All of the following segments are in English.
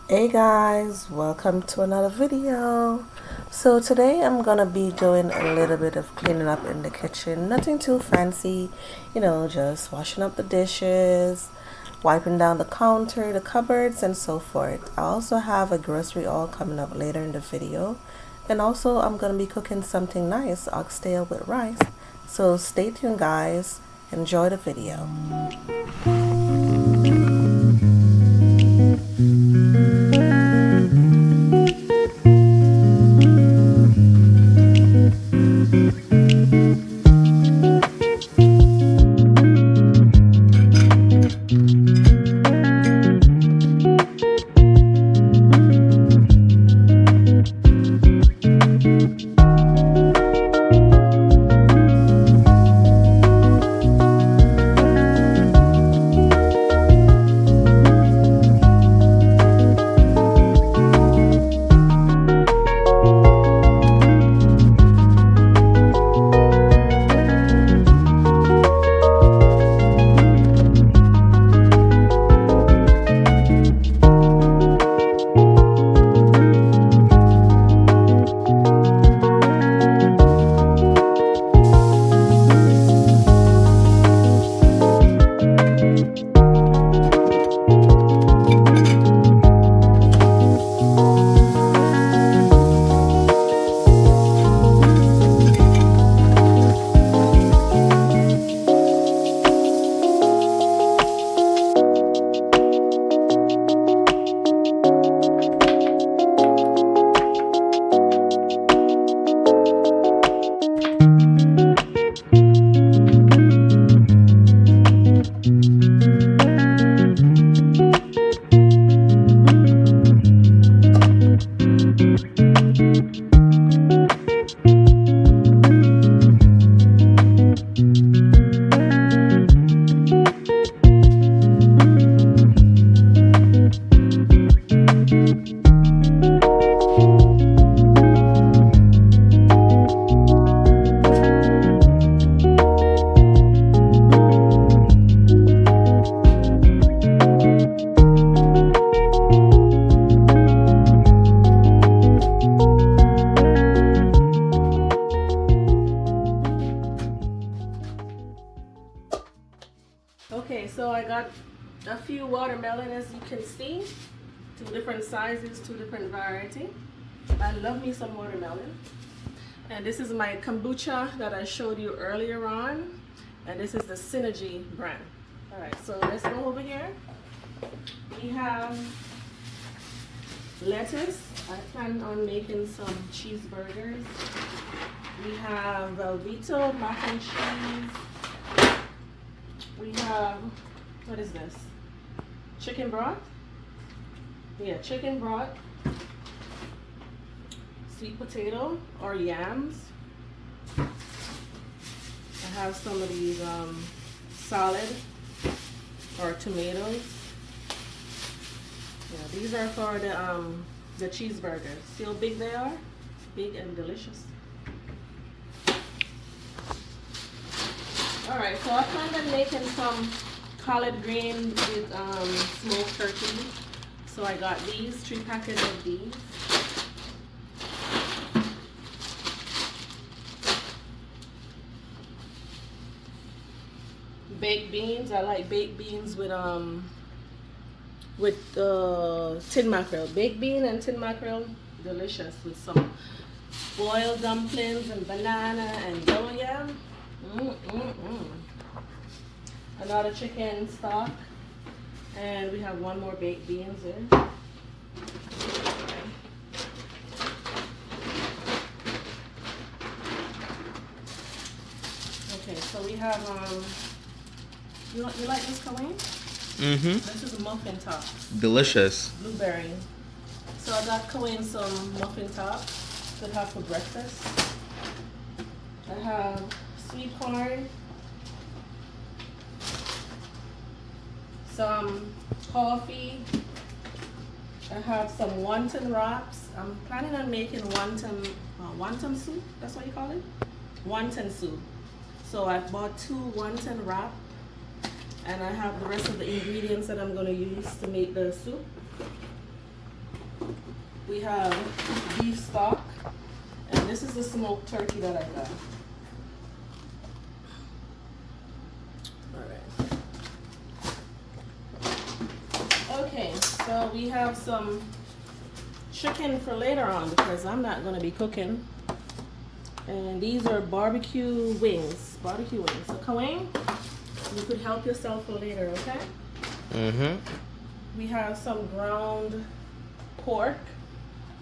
Hey guys, welcome to another video. So today I'm gonna be doing a little bit of cleaning up in the kitchen. Nothing too fancy, just washing up the dishes, wiping down the counter, the cupboards, and so forth. I also have a grocery haul coming up later in the video. And also I'm gonna be cooking something nice, oxtail with rice. So stay tuned guys. Enjoy the video. Okay, so I got a few watermelon, as you can see, two different sizes, two different variety. I love me some watermelon. And this is my kombucha that I showed you earlier on, and this is the Synergy brand. All right, so let's go over here. We have lettuce. I plan on making some cheeseburgers. We have Velveeta mac and cheese. We have, what is this? Chicken broth? Yeah, chicken broth. Sweet potato or yams. I have some of these salad or tomatoes. Yeah, these are for the cheeseburgers. See how big they are? Big and delicious. Alright, so I plan on making some collard greens with smoked turkey. So I got these, 3 packets of these. Baked beans, I like baked beans with tin mackerel. Baked bean and tin mackerel, delicious with some boiled dumplings and banana and yellow yam. Another chicken stock, and we have one more baked beans in. Okay, so we have you like this, Colleen? This is muffin tops. Delicious. Blueberry. So I got Colleen some muffin tops to have for breakfast. I have sweet corn, some coffee. I have some wonton wraps. I'm planning on making wonton soup. That's what you call it? Wonton soup. So I bought 2 wonton wrap, and I have the rest of the ingredients that I'm going to use to make the soup. We have beef stock, and this is the smoked turkey that I got. Okay, so we have some chicken for later on because I'm not going to be cooking. And these are barbecue wings. So, Kawain, you could help yourself for later, okay? Mm-hmm. We have some ground pork,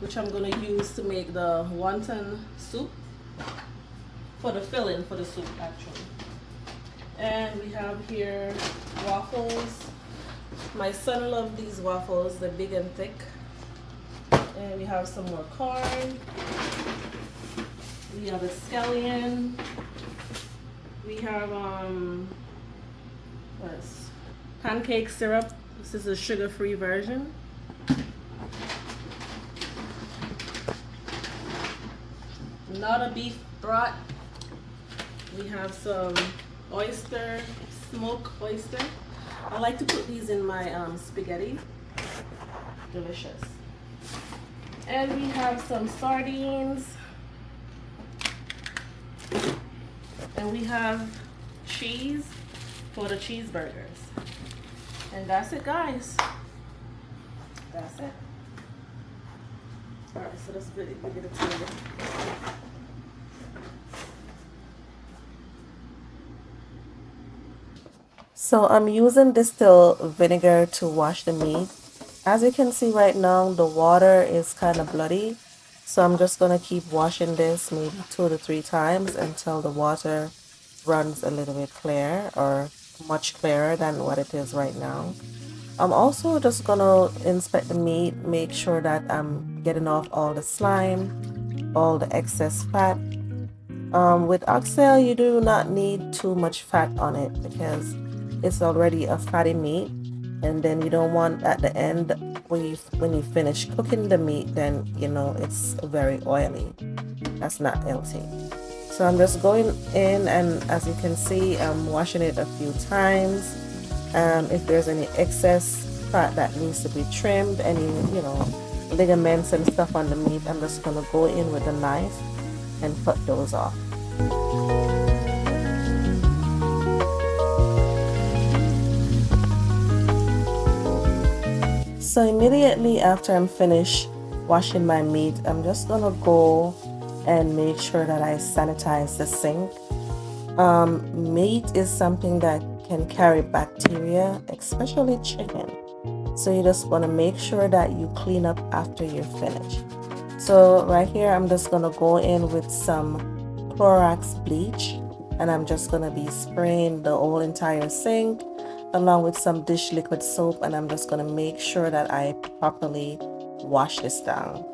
which I'm going to use to make the wonton soup. For the filling for the soup, actually. And we have here waffles. My son loves these waffles, they're big and thick. And we have some more corn. We have a scallion. We have what's pancake syrup. This is a sugar-free version. Not a beef broth. We have some oyster, smoked oyster. I like to put these in my spaghetti. Delicious. And we have some sardines. And we have cheese for the cheeseburgers. And that's it, guys. That's it. Alright, so let's get it together. So I'm using distilled vinegar to wash the meat. As you can see right now, the water is kind of bloody. So I'm just going to keep washing this maybe 2 to 3 times until the water runs a little bit clear or much clearer than what it is right now. I'm also just going to inspect the meat, make sure that I'm getting off all the slime, all the excess fat. With oxtail, you do not need too much fat on it because it's already a fatty meat, and then you don't want at the end when you finish cooking the meat, then you know it's very oily. That's not healthy. So I'm just going in, and as you can see, I'm washing it a few times. If there's any excess fat that needs to be trimmed, any ligaments and stuff on the meat, I'm just gonna go in with a knife and cut those off. So immediately after I'm finished washing my meat, I'm just gonna go and make sure that I sanitize the sink. Meat is something that can carry bacteria, especially chicken. So you just want to make sure that you clean up after you're finished. So right here, I'm just gonna go in with some Clorox bleach, and I'm just gonna be spraying the whole entire sink along with some dish liquid soap, and I'm just gonna make sure that I properly wash this down.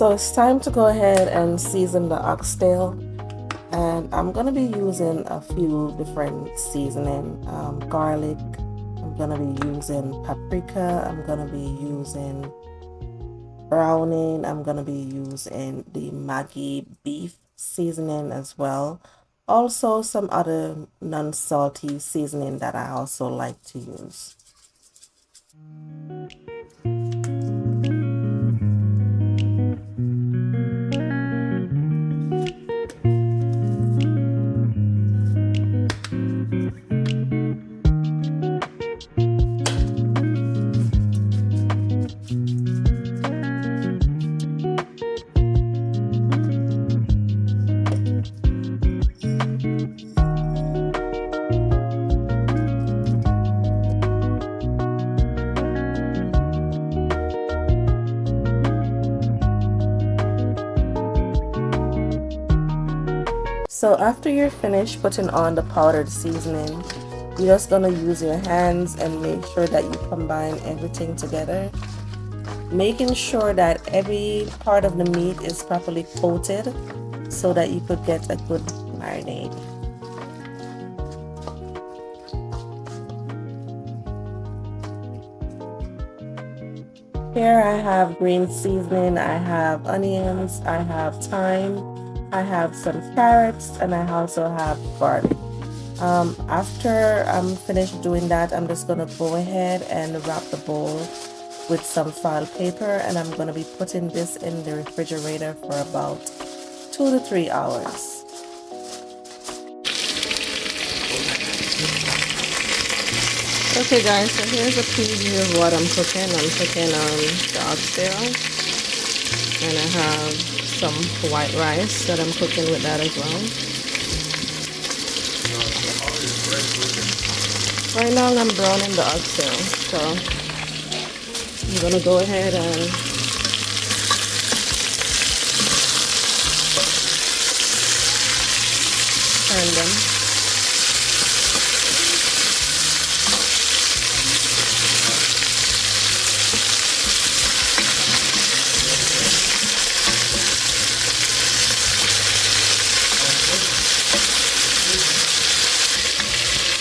So it's time to go ahead and season the oxtail, and I'm gonna be using a few different seasoning. Garlic, I'm gonna be using paprika, I'm gonna be using browning, I'm gonna be using the Maggi beef seasoning as well. Also some other non-salty seasoning that I also like to use. So after you're finished putting on the powdered seasoning, You're just gonna use your hands and make sure that you combine everything together, making sure that every part of the meat is properly coated so that you could get a good marinade. Here I have green seasoning, I have onions, I have thyme, I have some carrots, and I also have garlic. After I'm finished doing that, I'm just gonna go ahead and wrap the bowl with some foil paper, and I'm gonna be putting this in the refrigerator for about 2 to 3 hours. Okay guys, so here's a preview of what I'm cooking. I'm cooking the oxtail, and I have some white rice that I'm cooking with that as well. Right now I'm browning the oxtail, so I'm gonna go ahead and turn them.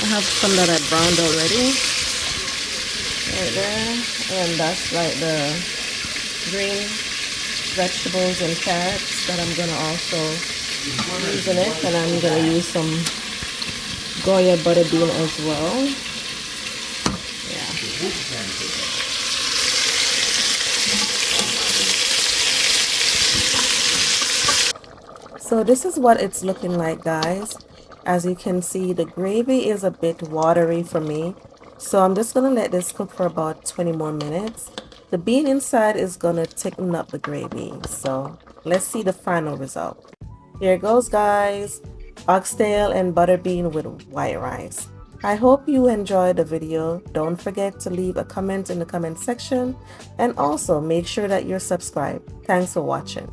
I have some that I browned already, right there, and that's like the green vegetables and carrots that I'm gonna also use in it, and I'm gonna use some Goya butter bean as well. Yeah. So this is what it's looking like, guys. As you can see, the gravy is a bit watery for me, so I'm just gonna let this cook for about 20 more minutes. The bean inside is gonna thicken up the gravy, so let's see the final result. Here goes, guys. Oxtail and butter bean with white rice. I hope you enjoyed the video. Don't forget to leave a comment in the comment section, and also make sure that you're subscribed. Thanks for watching.